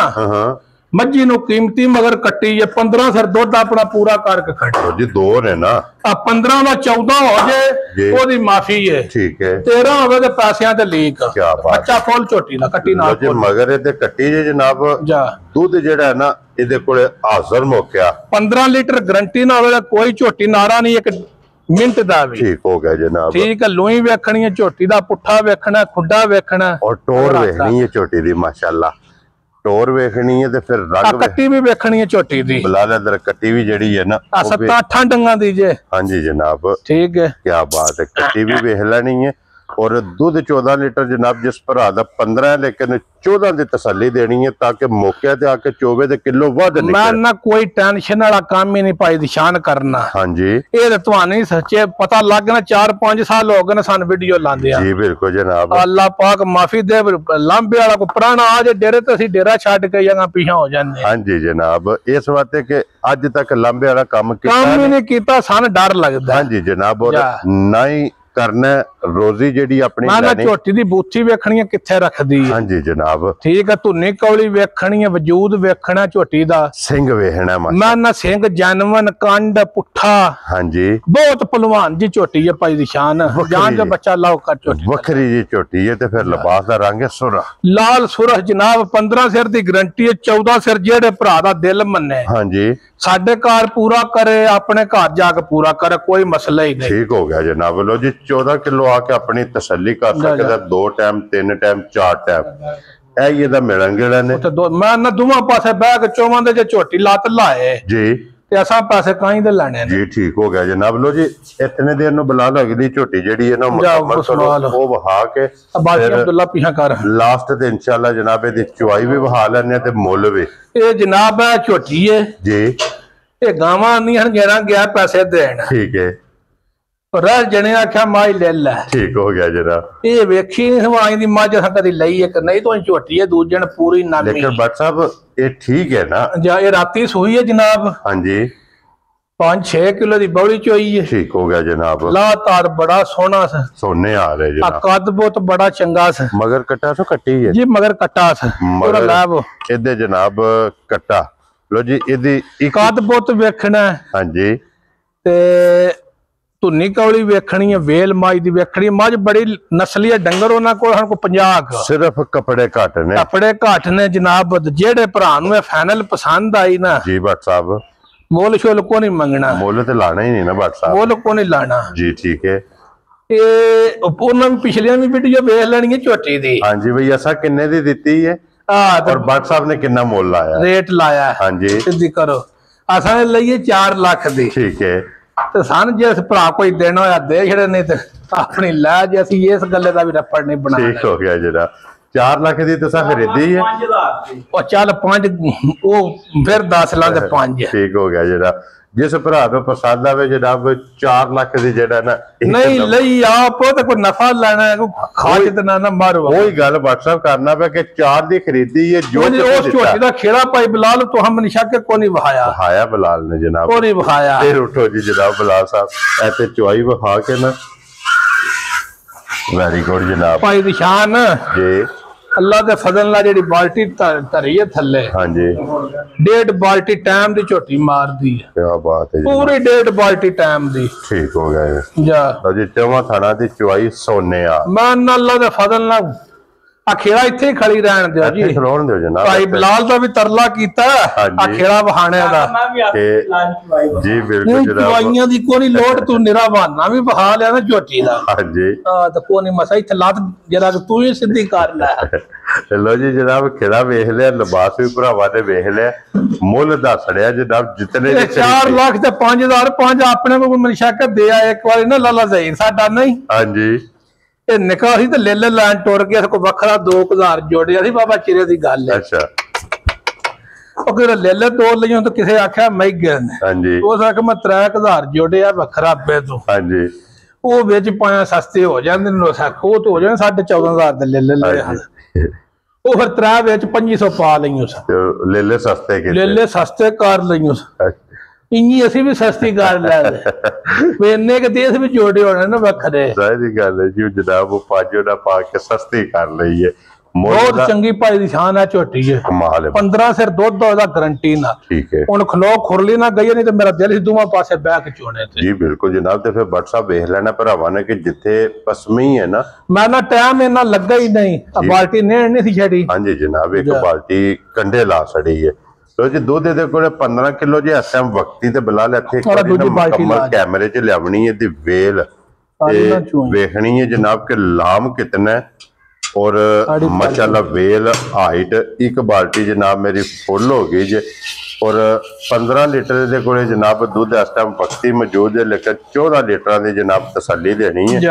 ਮੱਝੀ ਨੂੰ ਕੀਮਤੀ ਮਗਰ ਕੱਟੀ ਹੈ 15 ਸਿਰ ਦੁੱਧ ਆਪਣਾ ਪੂਰਾ ਕਰਕੇ ਖੜੋ ਜੀ। 2 ਨੇ ਨਾ ਆ 15 ਦਾ 14 ਹੋ ਜੇ ਉਹਦੀ ਮਾਫੀ ਹੈ। ਠੀਕ ਹੈ। 13 ਹੋਵੇ ਤੇ ਪੈਸਿਆਂ ਤੇ ਲੀਕ। ਬੱਚਾ ਫੁੱਲ ਝੋਟੀ ਦਾ ਕੱਟੀ ਨਾਲ ਜੀ ਮਗਰ ਇਹ ਤੇ ਕੱਟੀ ਜੇ ਜਨਾਬ। ਦੁੱਧ ਜਿਹੜਾ ਹੈ ਨਾ ਇਹਦੇ ਕੋਲੇ ਹਾਜ਼ਰ ਮੌਕਿਆ 15 ਲੀਟਰ ਗਰੰਟੀ ਨਾ ਹੋਵੇ ਕੋਈ ਝੋਟੀ ਨਾਰਾ ਨਹੀਂ ਇੱਕ ਮਿੰਟ ਦਾ ਵੀ। ਠੀਕ ਹੋ ਗਿਆ ਜਨਾਬ। ਠੀਕ ਹੈ। ਲੋਈ ਵੇਖਣੀ ਹੈ ਝੋਟੀ ਦਾ, ਪੁੱਠਾ ਵੇਖਣਾ, ਖੁੱਡਾ ਵੇਖਣਾ ਔਰ ਟੋਰ ਵੇਖਣੀ ਹੈ ਝੋਟੀ ਦੀ ਮਾਸ਼ਾਅੱਲਾ। टोर वेखनी है ते फिर रंग कट्टी भी वेखनी है झोटी दी बिलाल इधर कट्टी भी जड़ी है ना 7-8 डंगा दी जे। हाँ जी जनाब ठीक है क्या बात है कट्टी भी वेख लेनी है और दूध 14 लीटर जनाब जिस भरा दा 15 है लेकिन 14 की तसल्ली देनी है ताकि मौके ते आके 24 किलो वध मैं ना कोई टेंशन वाला काम ही नहीं पाई निशान करना। हाँ जी ये तो तुहानू सच्चे पता लग गया 4-5 साल हो गए सन वीडियो लांदे जी बिल्कुल जनाब अल्लाह पाक माफी दे लांबे वाला को पुराना आज डेरे तो असीं डेरा छड्ड के जगह पीछा हो जांदे। हाँ जी जनाब इस वास्ते कि अज तक लांबे वाला काम ही नहीं कीता सन डर लगदा। हाँ जी जनाब और ना ही करना रोजी जेडी अपनी मैं झोटी दी बूथी वेखनी है किथे रखदी है। हाँ जी जनाब ठीक है धुनी कौली वेखनी है वजूद वेखना झोटी दा सिंह वेखना मैं ना सिंह जानवन कंड पुठा। हाँ जी बहुत पहलवान जी झोटी है भाई दी शान जान जो बच्चा लाओ कर झोटी वखरी जी झोटी है ते फिर लिबास दा रंग है सुरा लाल सुरह जनाब 15 सिर दी गारंटी है 14 सिर जेड़े भरा दा दिल मन्ने। हाँ जी साडे घर पूरा करे अपने घर जाके पूरा करे कोई मसला ही नहीं। ठीक हो गया जनाब लो जी 14 किलो आके अपनी तसल्ली कर सकता 2 टाइम 3 टाइम 4 टाइम ए ये दा मिलन गेड़ा ने मैं ना दोवां पासे बैठ के चोवां दे जे झोटी लात लाए जी ते असां पैसे काई दे लेने जी ठीक हो गया जनाब लो जी इतने देर नु बुला लो अगली झोटी जेडी है ना मुकम्मल करो वो वहा के बाकी अब्दुल्ला पीछा कर लास्ट ते इंशाल्लाह जनाब दी चुआई भी वहा लेने ते मुल भी ये जनाब है झोटी है जी ये गावां नहीं हन गेरा गया पैसे देन ठीक है रह जने आख्या माई ले लै ठीक हो गया जनाब ये वेखी हवाई दी मज असां कदी लई एक नहीं तो झोटी है दूजे ने पूरी नामी लेकिन बट साहब ये ठीक है ना जा ये राती सुई है जनाब। हाँ जी 5-6 किलो दी बौली चोई है ठीक हो गया जनाब लातार बड़ा सोना सा सोने आ रहे जनाब कद बहुत बड़ा चंगा सा मगर कट्टा सो कट्टी है जी मगर कट्टा सा पूरा लाभ इदे जनाब कट्टा लो जी इदी कद बहुत वेखना हाँ जी ते धुनी कौली वेखनी है वेल माई दी वेखनी मज बड़ी नस्ली है डंगर उन्हां कोल हन को 50 सिर्फ कपड़े घट ने कपड़े घट ने जनाब जेड़े भरा नु फाइनल पसंद आई ना जी भट्ट साहब मोल शोल को नहीं मंगना मोल तो लाना ही नहीं ना भट्ट साहब मोल को नहीं लाना जी ठीक है ये उन्हां पिछलियां भी वीडियो वेख लेनी है झोटी दी। हाँ जी भई असा किन्ने दी दित्ती है और भट्ट साहब ने किन्ना मोल लाया रेट लाया हाँ जी सीधी करो असा ने लईए 4 लाख दी ठीक है ਤੇ ਸਾਨੂੰ ਜੇ ਭਰਾ ਕੋਈ ਦੇਣਾ ਹੋਇਆ ਦੇ ਛੜੇ ਨਹੀਂ ਤੇ ਆਪਣੀ ਲੈ ਜੇ ਅਸੀਂ ਇਸ ਗੱਲੇ ਦਾ ਵੀ ਰੱਪੜ ਨਹੀਂ ਬਣਾਣਾ। ਠੀਕ ਹੋ ਗਿਆ ਜਰਾ 4 ਲੱਖ ਦੀ ਤੁਸੀਂ ਖਰੀਦੀ ਹੈ 5000 ਦੀ ਉਹ ਚੱਲ 5 ਉਹ ਫਿਰ 10 ਲਾਂ ਤੇ 5 ਠੀਕ ਹੋ ਗਿਆ ਜਰਾ जिस भरा को पसंद आवे जनाब 4 लाख दी जेड़ा ना नहीं लई आप तो कोई नफा लेना है कोई खाज ते ना मारो वही गल व्हाट्सएप करना पे कि 4 दी खरीदी है जो उस झोटी दा खेड़ा पाई बिलाल तो हम निशा के को नहीं बहाया बिलाल ने जनाब को नहीं बहाया फिर उठो जी जनाब बिलाल साहब ऐसे चुआई बहा के ना वेरी गुड जनाब भाई निशान जी अल्लाह दे फजल नाल जेडी बाल्टी धरी है थल्ले हां जी 1.5 बाल्टी टाइम दी झोटी मार दी है क्या बात है पूरी 1.5 बाल्टी टाइम दी ठीक हो गया जा तो जी चवा थाना दी चुआई सोने आ मान अल्लाह दे फजल नाल खेड़ा इत्थे खड़ी रहन दियो जी खलोण दियो जनाब भाई बिलाल दा भी तरला कीता खेड़ा बहाने दा जी बिल्कुल जनाब दवाइयां दी कोई लोड तू निरा बहाना भी बहा लिया ना झोटी दा हां जी तो कोई मसा इत्थे लात जरा तू ही सीधी कर ले लो जी जनाब खेड़ा वेख लिया लिबास भी भरावा ने वेख लिया मुल दस रहा जनाब जितने 4 लाख ते 5000 5 अपने को मनीषा के दे आए एक बार ना लाला ज़हीर साडा नहीं हां जी ਇਹ ਨਿਕਾ ਸੀ ਤੇ ਲੈ ਲੈਣ ਟੁਰ ਗਿਆ ਕੋ ਵੱਖਰਾ 2000 ਜੋੜਿਆ ਸੀ ਬਾਬਾ ਚਿਰੇ ਦੀ ਗੱਲ ਹੈ ਅੱਛਾ ਉਹ ਕਿਹੜਾ ਲੈ ਤੋੜ ਲਈਆਂ ਤਾਂ ਕਿਸੇ ਆਖਿਆ ਮਹਿੰਗੇ ਨੇ ਹਾਂਜੀ ਉਹ ਸਾਕ ਮੈਂ 3000 ਜੋੜਿਆ ਵੱਖਰਾ ਪੇ ਤੋਂ ਹਾਂਜੀ ਉਹ ਵਿੱਚ ਪਾਇਆ ਸਸਤੇ ਹੋ ਜਾਂਦੇ ਨੇ ਸਾਕ ਉਹ ਤੋਂ ਹੋ ਜਾਣ 14500 ਦੇ ਲੈ ਉਹ ਫਿਰ 3 ਵਿੱਚ 2500 ਪਾ ਲਈਓ ਲੈ ਸਸਤੇ ਕੇ ਲੈ ਸਸਤੇ ਕਰ ਲਈਓ ਇੰਨੀ ਅਸੀਂ ਵੀ ਸਸਤੀ ਕਰ ਲੈ ਵੇ ਇੰਨੇ ਕਿ ਦੇਸ਼ ਵਿੱਚ ਜੋੜੇ ਹੋਣੇ ਨਾ ਵੱਖਰੇ ਸਾਰੀ ਗੱਲ ਹੈ ਜੀ ਜਨਾਬ ਉਹ ਪਾਜੋ ਨਾ ਪਾ ਕੇ ਸਸਤੀ ਕਰ ਲਈ ਹੈ ਬਹੁਤ ਚੰਗੀ ਭਾਈ ਦੀ ਸ਼ਾਨ ਹੈ ਝੋਟੀ ਹੈ ਕਮਾਲ ਹੈ 15 ਸਿਰ ਦੁੱਧ ਉਹਦਾ ਗਾਰੰਟੀ ਨਾਲ ਠੀਕ ਹੈ ਹੁਣ ਖਲੋ ਖੁਰਲੀ ਨਾ ਗਈ ਨਹੀਂ ਤੇ ਮੇਰਾ ਦਿਲ ਸੀ ਦੋਵਾਂ ਪਾਸੇ ਬਹਿ ਕੇ ਚੋਣੇ ਤੇ ਜੀ ਬਿਲਕੁਲ ਜਨਾਬ ਤੇ ਫਿਰ WhatsApp ਵੇਖ ਲੈਣਾ ਭਰਾਵਾਂ ਨੇ ਕਿ ਜਿੱਥੇ ਪਸਮੀ ਹੈ ਨਾ ਮੈਂ ਨਾ ਟਾਈਮ ਇਹਨਾਂ ਲੱਗਾ ਹੀ ਨਹੀਂ ਬਾਲਟੀ ਨਹੀਂ ਸੀ ਛੜੀ ਹਾਂਜੀ ਜਨਾਬ ਇੱਕ ਬਾਲਟੀ ਕੰਡੇ ਲਾ ਛੜੀ ਹੈ तो जी दूध दे कोले 15 किलो जी इस टाइम वक्ती ते बिला लेथे मुकम्मल कैमरे च लियावनी है दी वेल वेखनी है जनाब के लाम कितना और माशाल्लाह वेल हाइट एक बाल्टी जनाब मेरी फुल हो गई जे और 15 लीटर दे कोले जनाब दूध इस टाइम वक्ती मौजूद है लेकिन 14 लीटर की जनाब तसल्ली देनी है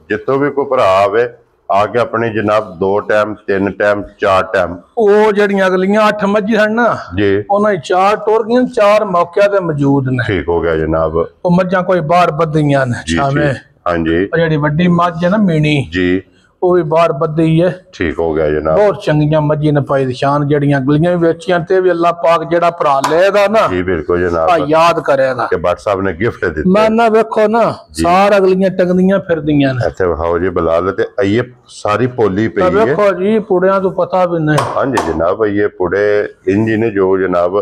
जितों भी कोई भरा आवे आके अपनी जनाब 2 टाइम 3 टाइम 4 टाइम ਉਹ ਜਿਹੜੀਆਂ ਅਗਲੀਆਂ 8 ਮੱਝੀ ਹਨ ਨਾ जी ਉਹਨਾਂ ਦੀ 4 ਟੋਰਗੀਆਂ 4 ਮੌਕਿਆਂ ਤੇ ਮੌਜੂਦ ਨੇ ठीक हो गया जनाब ਉਹ ਮੱਝਾਂ ਕੋਈ ਬਾਹਰ ਬੱਧੀਆਂ ਨੇ ਛਾਵੇਂ हाँ जी ਉਹ ਜਿਹੜੀ ਵੱਡੀ ਮੱਝ ਹੈ ਨਾ ਮੀਣੀ जी ਉਹ ਵੀ ਬਾਹਰ ਬੱਧੀ ਹੈ ठीक हो गया जनाब ਬਹੁਤ ਚੰਗੀਆਂ ਮੱਝੀ ਨੇ ਪਾਈ ਨਿਸ਼ਾਨ ਜਿਹੜੀਆਂ ਗਲੀਆਂ ਵੀ ਵੇਚੀਆਂ ਤੇ ਵੀ ਅੱਲਾਹ ਪਾਕ ਜਿਹੜਾ ਭਰਾ ਲਏਗਾ ਨਾ जी बिल्कुल जनाब ਆ ਯਾਦ ਕਰੇਗਾ कि भट्ट साहब ने गिफ्ट दिते ਮੈਂ ਨਾ ਵੇਖੋ ਨਾ ਸਾਰ ਅਗਲੀਆਂ ਟੰਗਦੀਆਂ ਫਿਰਦੀਆਂ ਨੇ ਇੱਥੇ ਵਿਖਾਓ ਜੀ ਬਲਾਲ ਤੇ ਇਹ ਸਾਰੀ ਪੋਲੀ ਪਈ ਹੈ ਵੇਖੋ ਜੀ ਪੁੜਿਆਂ ਤੋਂ ਪਤਾ ਵੀ ਨਹੀਂ ਹਾਂਜੀ ਜਨਾਬ ਇਹ ਪੁੜੇ ਇੰਜ ਨੇ ਜੋ ਜਨਾਬ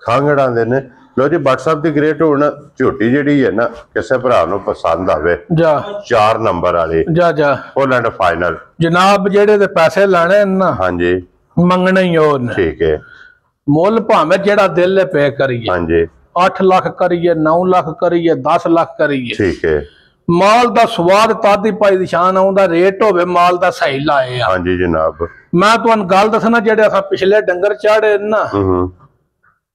ਖਾਂਗੜਾਂ ਦੇ ਨੇ ਲੋ ਜੀ WhatsApp ਦੀ ਗ੍ਰੇਟ ਹੁਣ ਝੋਟੀ ਜਿਹੜੀ ਹੈ ਨਾ ਕਿਸੇ ਭਰਾ ਨੂੰ ਪਸੰਦ ਆਵੇ ਜਾ 4 ਨੰਬਰ ਵਾਲੀ ਜਾ ਫੁੱਲ ਐਂਡ ਫਾਈਨਲ ਜਨਾਬ ਜਿਹੜੇ ਤੇ ਪੈਸੇ ਲੈਣੇ ਨਾ ਹਾਂਜੀ ਮੰਗਣੇ ਹੀ ਉਹ ਨੇ ਠੀਕ ਹੈ ਮੁੱਲ ਭਾਵੇਂ ਜਿਹੜਾ ਦਿਲ ਲੈ ਪੇ ਕਰੀਏ ਹਾਂਜੀ 8 ਲੱਖ ਕਰੀਏ 9 ਲੱਖ ਕਰੀਏ 10 ਲੱਖ ਕਰੀਏ ਠੀਕ ਹੈ ਮਾਲ ਦਾ ਸਵਾਦ ਤਾਦੀ ਪਾਈ ਨਿਸ਼ਾਨ ਆਉਂਦਾ ਰੇਟ ਹੋਵੇ ਮਾਲ ਦਾ ਸਹੀ ਲਾਏ ਆ ਹਾਂਜੀ ਜਨਾਬ ਮੈਂ ਤੁਹਾਨੂੰ ਗੱਲ ਦੱਸਣਾ ਜਿਹੜੇ ਅਸਾਂ ਪਿਛਲੇ ਡੰਗਰ ਚਾੜੇ ਨਾ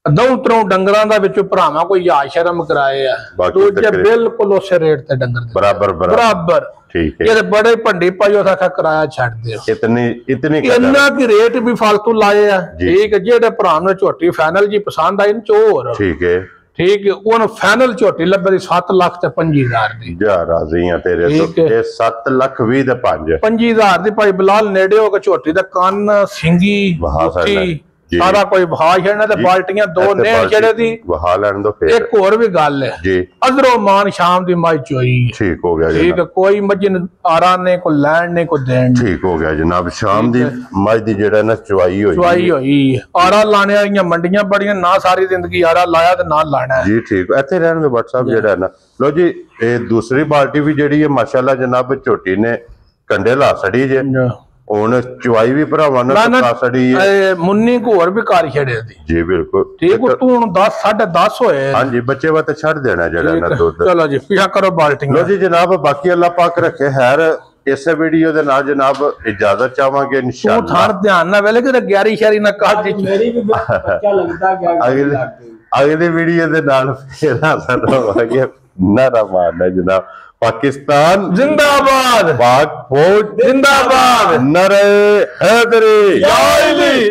ਦੋ ਤਰ੍ਹਾਂ ਡੰਗਰਾਂ ਦਾ ਵਿੱਚੋਂ ਭਰਾਵਾਂ ਕੋਈ ਯਾ ਸ਼ਰਮ ਕਰਾਏ ਆ ਦੂਜੇ ਬਿਲਕੁਲ ਉਸੇ ਰੇਟ ਤੇ ਡੰਗਰ ਬਰਾਬਰ ਠੀਕ ਹੈ ਇਹ ਬੜੇ ਭੰਡੀ ਪਾਈ ਉਹਦਾ ਕਿਰਾਇਆ ਛੱਡ ਦਿਓ ਇਤਨੀ ਇੰਨਾ ਕੀ ਰੇਟ ਵੀ ਫालतू ਲਾਏ ਆ ਠੀਕ ਹੈ ਜਿਹੜੇ ਭਰਾ ਨੂੰ ਝੋਟੀ ਫਾਈਨਲ ਜੀ ਪਸੰਦ ਆਈ ਚੋਰ ਠੀਕ ਹੈ ਉਹਨੂੰ ਫਾਈਨਲ ਝੋਟੀ ਲੱਭੇ ਦੀ 7 ਲੱਖ ਤੇ 5000 ਦੀ ਜਾ ਰਾਜ਼ੀ ਆ ਤੇਰੇ ਤੋਂ ਇਹ 7 ਲੱਖ 20 ਤੇ 5000 ਦੀ ਭਾਈ ਬਲਾਲ ਨੇੜੇ ਹੋ ਕੇ ਝੋਟੀ ਦਾ ਕੰਨ ਸਿੰਗੀ ਮੁੱਠੀ ਸਾਰਾ ਕੋਈ ਵਹਾ ਛੜਨਾ ਤੇ ਬਾਲਟੀਆਂ 2 ਨੇ ਜਿਹੜੇ ਦੀ ਵਹਾ ਲੈਣ ਦੋ ਫੇਰ ਇੱਕ ਹੋਰ ਵੀ ਗੱਲ ਹੈ ਜੀ ਅਜ਼ਰੋ ਮਾਨ ਸ਼ਾਮ ਦੀ ਮਾਈ ਚੋਈ ਠੀਕ ਹੋ ਗਿਆ ਠੀਕ ਕੋਈ ਮੱਜਨ ਆਰਾ ਨੇ ਕੋ ਲੈਣ ਨੇ ਕੋ ਦੇਣ ਠੀਕ ਹੋ ਗਿਆ ਜਨਾਬ ਸ਼ਾਮ ਦੀ ਮੱਝ ਦੀ ਜਿਹੜਾ ਨਾ ਚੁਆਈ ਹੋਈ ਆਰਾ ਲਾਣੇ ਵਾਲੀਆਂ ਮੰਡੀਆਂ ਬੜੀਆਂ ਨਾ ਸਾਰੀ ਜ਼ਿੰਦਗੀ ਆਰਾ ਲਾਇਆ ਤੇ ਨਾ ਲਾਣਾ ਜੀ ਠੀਕ ਇੱਥੇ ਰਹਿਣ ਦੇ WhatsApp ਜਿਹੜਾ ਨਾ ਲੋ ਜੀ ਇਹ ਦੂਸਰੀ ਬਾਲਟੀ ਵੀ ਜਿਹੜੀ ਹੈ ਮਾਸ਼ਾਅੱਲਾ ਜਨਾਬ ਝੋਟੀ ਨੇ ਕੰਡੇ ਲਾ ਛੜੀ ਜੇ ਹੁਣ ਚੁਆਈ ਵੀ ਭਰਾਵਾਂ ਨਾਲ ਸੜੀ ਹੈ ਮੁੰਨੀ ਕੋ ਹੋਰ ਵੀ ਕਰ ਛੜੇ ਦੀ ਜੀ ਬਿਲਕੁਲ ਠੀਕ ਤੂੰ ਹੁਣ 10 10:30 ਹੋਏ ਹਾਂਜੀ ਬੱਚੇ ਵਾ ਤੇ ਛੱਡ ਦੇਣਾ ਜਿਹੜਾ ਨਾ ਦੁੱਧ ਚਲੋ ਜੀ ਪਿਆ ਕਰੋ ਬਾਲਟੀ ਲੋ ਜੀ ਜਨਾਬ ਬਾਕੀ ਅੱਲਾਹ ਪਾਕ ਰੱਖੇ ਖੈਰ ਇਸੇ ਵੀਡੀਓ ਦੇ ਨਾਲ ਜਨਾਬ ਇਜਾਜ਼ਤ ਚਾਹਾਂਗੇ ਇਨਸ਼ਾਅੱਲਾ ਤੂੰ ਥਾਰ ਧਿਆਨ ਨਾਲ ਵੇਲੇ ਕਿ 11 ਸ਼ਰੀ ਨਾ ਕਾਟ ਦੀ ਮੇਰੀ ਵੀ ਬੱਚਾ ਲੱਗਦਾ ਗਿਆ ਅਗਲੀ ਵੀਡੀਓ ਦੇ ਨਾਲ ਫੇਰ ਹਾਜ਼ਰ ਹੋਵਾਂਗੇ ਨਾਰਾ ਮਾਰਨਾ ਜਨਾਬ पाकिस्तान जिंदाबाद पाक फौज जिंदाबाद नरे हैदरी